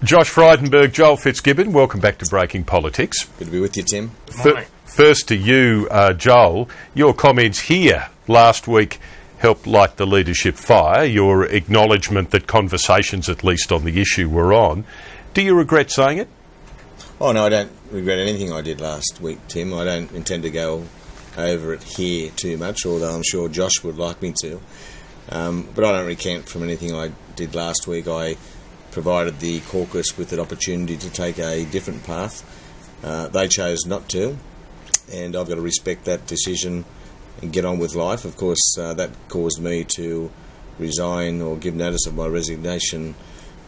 Josh Frydenberg, Joel Fitzgibbon, welcome back to Breaking Politics. Good to be with you, Tim. First to you, Joel. Your comments here last week helped light the leadership fire, your acknowledgement that conversations, at least on the issue, were on. Do you regret saying it? Oh, no, I don't regret anything I did last week, Tim. I don't intend to go over it here too much, although I'm sure Josh would like me to. But I don't recant from anything I did last week. I provided the caucus with an opportunity to take a different path. They chose not to, and I've got to respect that decision and get on with life. Of course, that caused me to resign or give notice of my resignation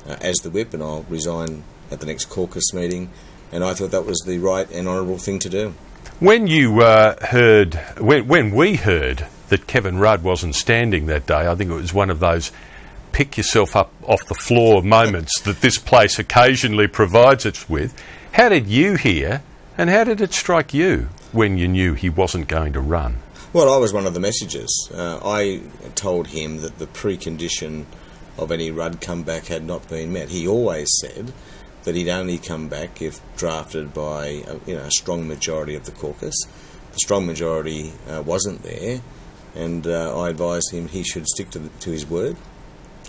as the whip, and I'll resign at the next caucus meeting, and I thought that was the right and honourable thing to do. When you when we heard that Kevin Rudd wasn't standing that day, I think it was one of those pick yourself up off the floor moments that this place occasionally provides us with. How did you hear, and how did it strike you when you knew he wasn't going to run? Well, I was one of the messengers. I told him that the precondition of any Rudd comeback had not been met. He always said that he'd only come back if drafted by a strong majority of the caucus. The strong majority wasn't there, and I advised him he should stick to his word,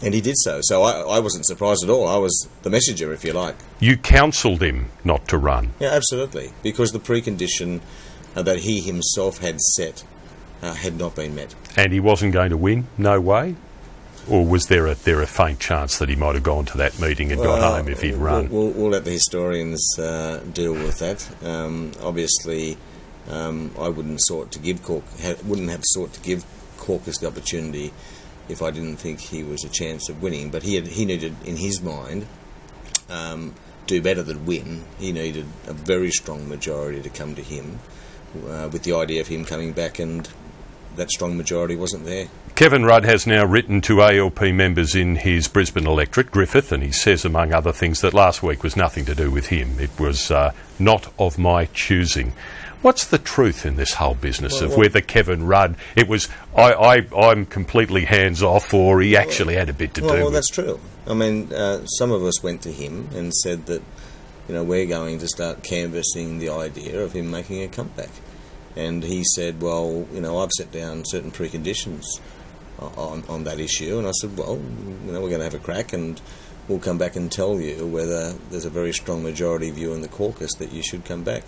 and he did so. So I wasn't surprised at all. I was the messenger, if you like. You counselled him not to run? Yeah, absolutely, because the precondition that he himself had set had not been met. And he wasn't going to win? No way? Or was there a faint chance that he might have gone to that meeting and got home if he'd run? We'll let the historians deal with that. Obviously, I wouldn't have sought to give caucus the opportunity if I didn't think he was a chance of winning. But he needed, in his mind, do better than win. He needed a very strong majority to come to him with the idea of him coming back, and that strong majority wasn't there. Kevin Rudd has now written to ALP members in his Brisbane electorate, Griffith, and he says, among other things, that last week was nothing to do with him. It was not of my choosing. What's the truth in this whole business of whether Kevin Rudd, it was, I'm completely hands-off, or he actually had a bit to do with it? Well, that's true. I mean, some of us went to him and said that, we're going to start canvassing the idea of him making a comeback. And he said, well, I've set down certain preconditions on that issue. And I said, well, we're going to have a crack, and we'll come back and tell you whether there's a very strong majority view in the caucus that you should come back.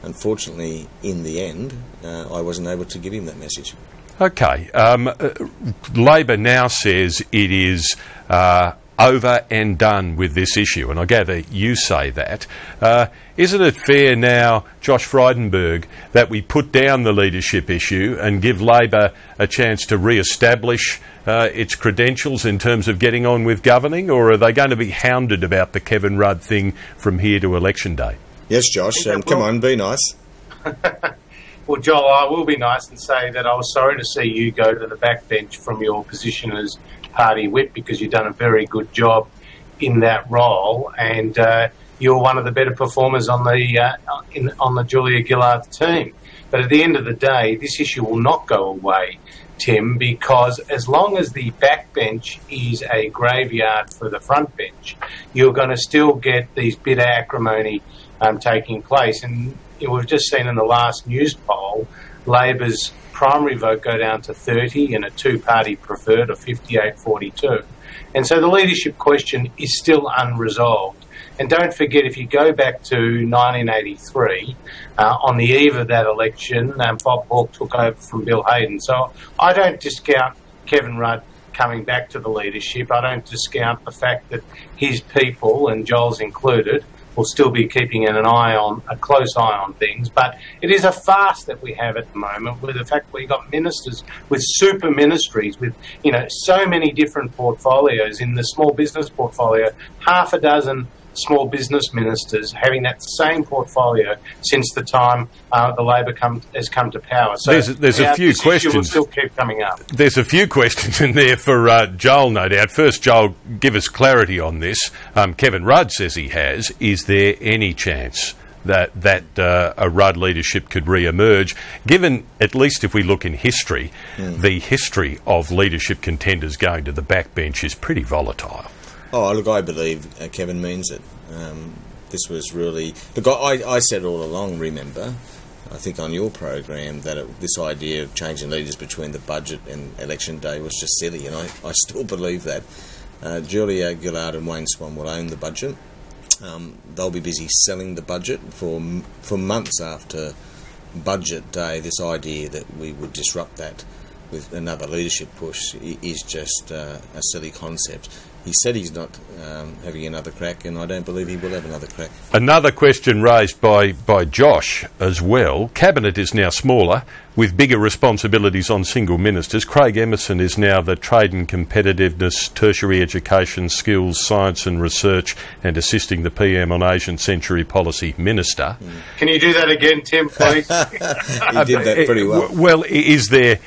Unfortunately, in the end, I wasn't able to give him that message. OK. Labor now says it is over and done with this issue, and I gather you say that. Isn't it fair now, Josh Frydenberg, that we put down the leadership issue and give Labor a chance to re-establish its credentials in terms of getting on with governing, or are they going to be hounded about the Kevin Rudd thing from here to election day? Yes, Josh, come on, be nice. Well, Joel, I will be nice and say that I was sorry to see you go to the backbench from your position as party whip, because you've done a very good job in that role, and you're one of the better performers on the Julia Gillard team. But at the end of the day, this issue will not go away, Tim, because as long as the backbench is a graveyard for the front bench, you're going to still get these bitter acrimony taking place. And we've just seen in the last news poll, Labor's primary vote go down to 30 and a two-party preferred of 58-42. And so the leadership question is still unresolved. And don't forget, if you go back to 1983, on the eve of that election, Bob Hawke took over from Bill Hayden. So I don't discount Kevin Rudd coming back to the leadership. I don't discount the fact that his people, and Joel's included, will still be keeping a close eye on things. But it is a farce that we have at the moment, with the fact we've got ministers with super ministries, with so many different portfolios. In the small business portfolio, half a dozen small business ministers having that same portfolio since the time the Labor has come to power. So there's a few questions. Will still keep coming up. There's a few questions in there for Joel, no doubt. First, Joel, give us clarity on this. Kevin Rudd says he has. Is there any chance that a Rudd leadership could re-emerge, given, at least if we look in history, the history of leadership contenders going to the backbench is pretty volatile? Oh, look, I believe Kevin means it. This was really... Look, I said all along, remember, I think on your program, that this idea of changing leaders between the budget and election day was just silly, and I still believe that. Julia Gillard and Wayne Swan will own the budget. They'll be busy selling the budget for months after budget day. This idea that we would disrupt that with another leadership push is just a silly concept. He said he's not having another crack, and I don't believe he will have another crack. Another question raised by Josh as well. Cabinet is now smaller, with bigger responsibilities on single ministers. Craig Emerson is now the Trade and Competitiveness, Tertiary Education, Skills, Science and Research and Assisting the PM on Asian Century Policy Minister. Can you do that again, Tim, please? He did that pretty well. Well, is there...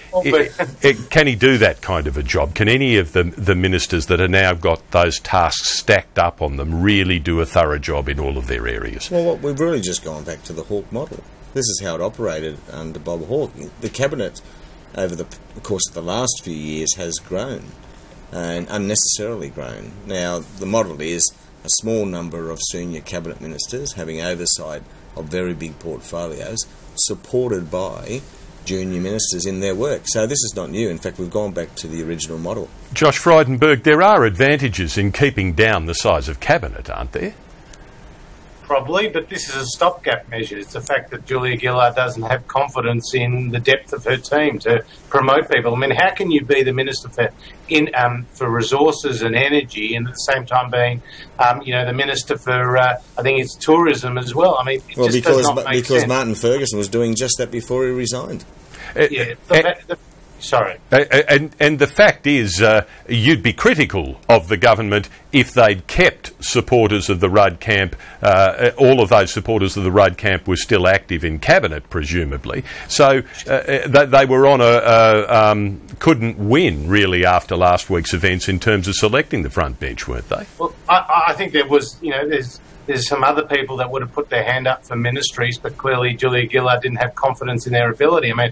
can he do that kind of a job? Can any of the ministers that are now got those tasks stacked up on them really do a thorough job in all of their areas? Well, we've really just gone back to the Hawke model. This is how it operated under Bob Hawke. The Cabinet, over the course of the last few years, has grown, and unnecessarily grown. Now, the model is a small number of senior Cabinet ministers having oversight of very big portfolios, supported by junior ministers in their work. So this is not new. In fact, we've gone back to the original model. Josh Frydenberg, there are advantages in keeping down the size of Cabinet, aren't there? Probably, but this is a stopgap measure. It's the fact that Julia Gillard doesn't have confidence in the depth of her team to promote people. I mean, how can you be the Minister for Resources and Energy and at the same time being, the Minister for, I think it's tourism as well? I mean, it just does not make sense. Because Martin Ferguson was doing just that before he resigned. Sorry. And the fact is, you'd be critical of the government if they'd kept supporters of the Rudd camp, all of those supporters of the Rudd camp were still active in Cabinet, presumably. So they were on couldn't win, really, after last week's events in terms of selecting the front bench, weren't they? Well, I think there was, there's some other people that would have put their hand up for ministries, but clearly Julia Gillard didn't have confidence in their ability. I mean,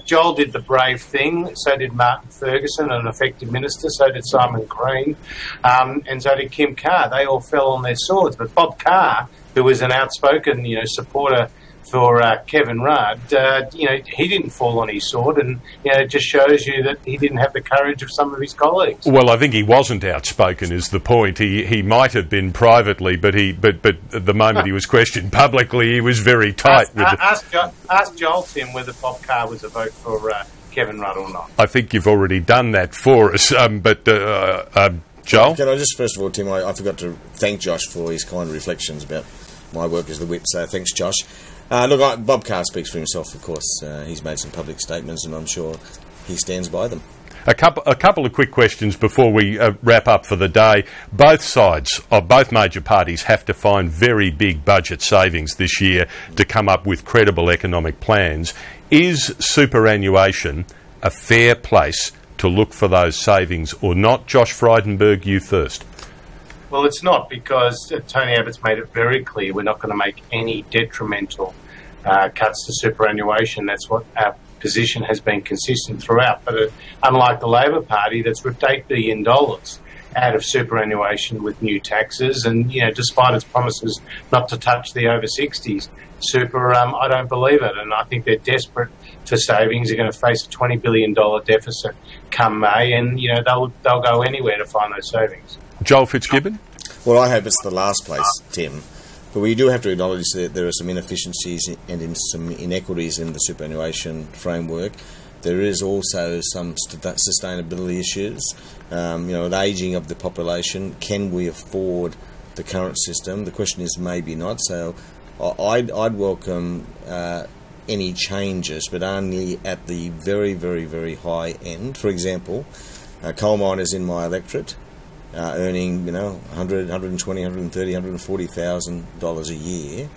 Joel did the brave thing, so did Martin Ferguson, an effective minister, so did Simon Green, and so did Kim Carr. They all fell on their swords. But Bob Carr, who was an outspoken, supporter for Kevin Rudd, he didn't fall on his sword, and it just shows you that he didn't have the courage of some of his colleagues. Well, I think he wasn't outspoken is the point. He might have been privately, but at the moment he was questioned publicly, he was very tight. Ask Joel, Tim, whether Bob Carr was a vote for Kevin Rudd or not. I think you've already done that for us, Joel? Can I just, first of all, Tim, I forgot to thank Josh for his kind reflections about my work as the whip, so thanks, Josh. Bob Carr speaks for himself, of course. He's made some public statements, and I'm sure he stands by them. A couple of quick questions before we wrap up for the day. Both sides of both major parties have to find very big budget savings this year to come up with credible economic plans. Is superannuation a fair place to look for those savings or not? Josh Frydenberg, you first. Well, it's not, because Tony Abbott's made it very clear we're not going to make any detrimental cuts to superannuation. That's what our position has been consistent throughout. But unlike the Labor Party, that's ripped $8 billion out of superannuation with new taxes, and despite its promises not to touch the over 60s super, I don't believe it, and I think they're desperate for savings. They're going to face a $20 billion deficit come May, and they'll go anywhere to find those savings. Joel Fitzgibbon? Well, I hope it's the last place, Tim. But we do have to acknowledge that there are some inefficiencies and some inequities in the superannuation framework. There is also some sustainability issues. The ageing of the population. Can we afford the current system? The question is maybe not. So I'd welcome any changes, but only at the very, very, very high end. For example, coal miners in my electorate earning, $120,000, $130,000, $140,000 a year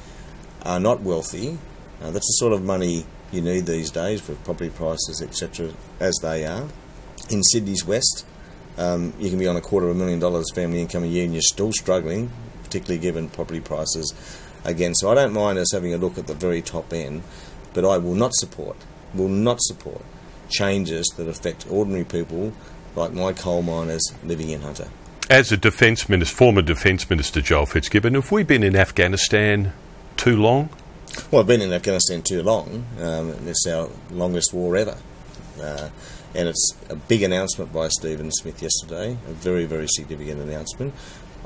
are not wealthy. That's the sort of money you need these days with property prices, etc., as they are. In Sydney's West, you can be on $250,000 family income a year and you're still struggling, particularly given property prices again. So I don't mind us having a look at the very top end, but I will not support changes that affect ordinary people like my coal miners living in Hunter. As a Defence Minister, former Defence Minister Joel Fitzgibbon, have we been in Afghanistan too long? Well, I've been in Afghanistan too long. It's our longest war ever. And it's a big announcement by Stephen Smith yesterday, a very, very significant announcement.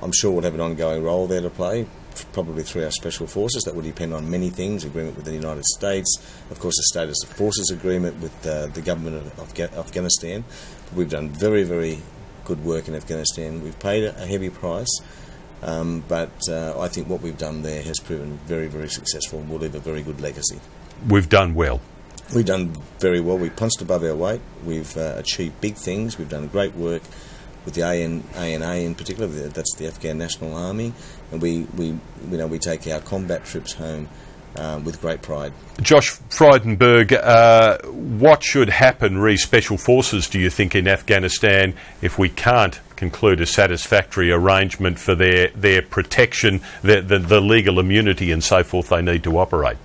I'm sure we'll have an ongoing role there to play, probably through our special forces. That will depend on many things, agreement with the United States, of course the Status of Forces agreement with the government of Afghanistan. But we've done very, very good work in Afghanistan. We've paid a heavy price, but I think what we've done there has proven very, very successful and will leave a very good legacy. We've done well. We've done very well. We've punched above our weight. We've achieved big things. We've done great work with the ANA in particular. That's the Afghan National Army, and we take our combat troops home with great pride. Josh Frydenberg, what should happen re Special Forces, do you think, in Afghanistan if we can't conclude a satisfactory arrangement for their protection, the legal immunity and so forth they need to operate?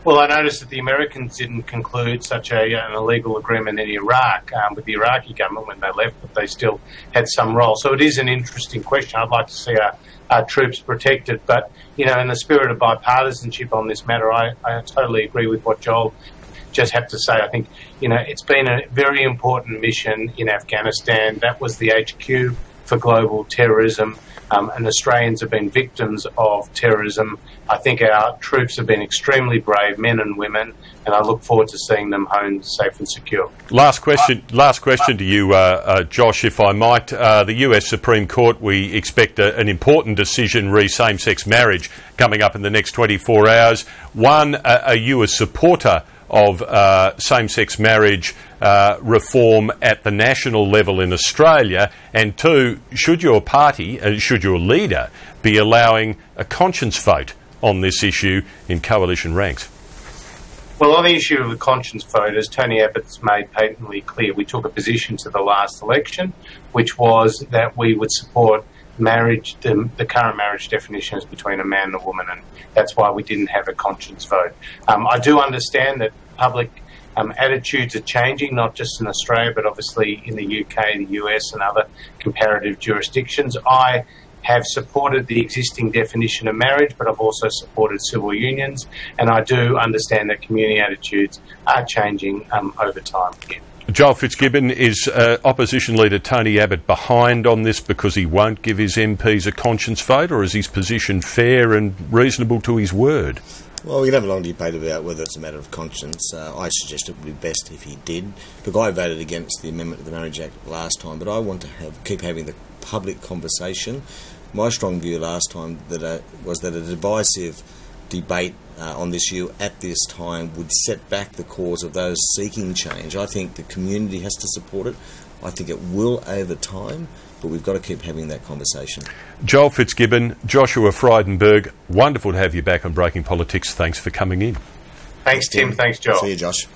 Well, I noticed that the Americans didn't conclude such an illegal agreement in Iraq with the Iraqi government when they left, but they still had some role. So it is an interesting question. I'd like to see our troops protected. But, in the spirit of bipartisanship on this matter, I totally agree with what Joel just had to say. I think, it's been a very important mission in Afghanistan. That was the HQ for global terrorism. And Australians have been victims of terrorism. I think our troops have been extremely brave, men and women, and I look forward to seeing them home safe and secure. Last question to you, Josh, if I might. The US Supreme Court, we expect an important decision re same-sex marriage coming up in the next 24 hours. One, are you a supporter of same-sex marriage reform at the national level in Australia? And two, should your party, should your leader be allowing a conscience vote on this issue in coalition ranks? Well, on the issue of the conscience vote, as Tony Abbott's made patently clear, we took a position to the last election, which was that we would support marriage, the current marriage definition is between a man and a woman, and that's why we didn't have a conscience vote. I do understand that public attitudes are changing, not just in Australia, but obviously in the UK, the US and other comparative jurisdictions. I have supported the existing definition of marriage, but I've also supported civil unions, and I do understand that community attitudes are changing over time here. Joel Fitzgibbon, is opposition leader Tony Abbott behind on this because he won't give his MPs a conscience vote, or is his position fair and reasonable to his word? Well, we can have a long debate about whether it's a matter of conscience. I suggest it would be best if he did. Look, I voted against the amendment to the Marriage Act last time, but I want to keep having the public conversation. My strong view last time was that a divisive debate on this issue at this time would set back the cause of those seeking change. I think the community has to support it. I think it will over time, but we've got to keep having that conversation. Joel Fitzgibbon, Joshua Frydenberg, wonderful to have you back on Breaking Politics. Thanks for coming in. Thanks, Tim. Thanks, Joel. See you, Josh.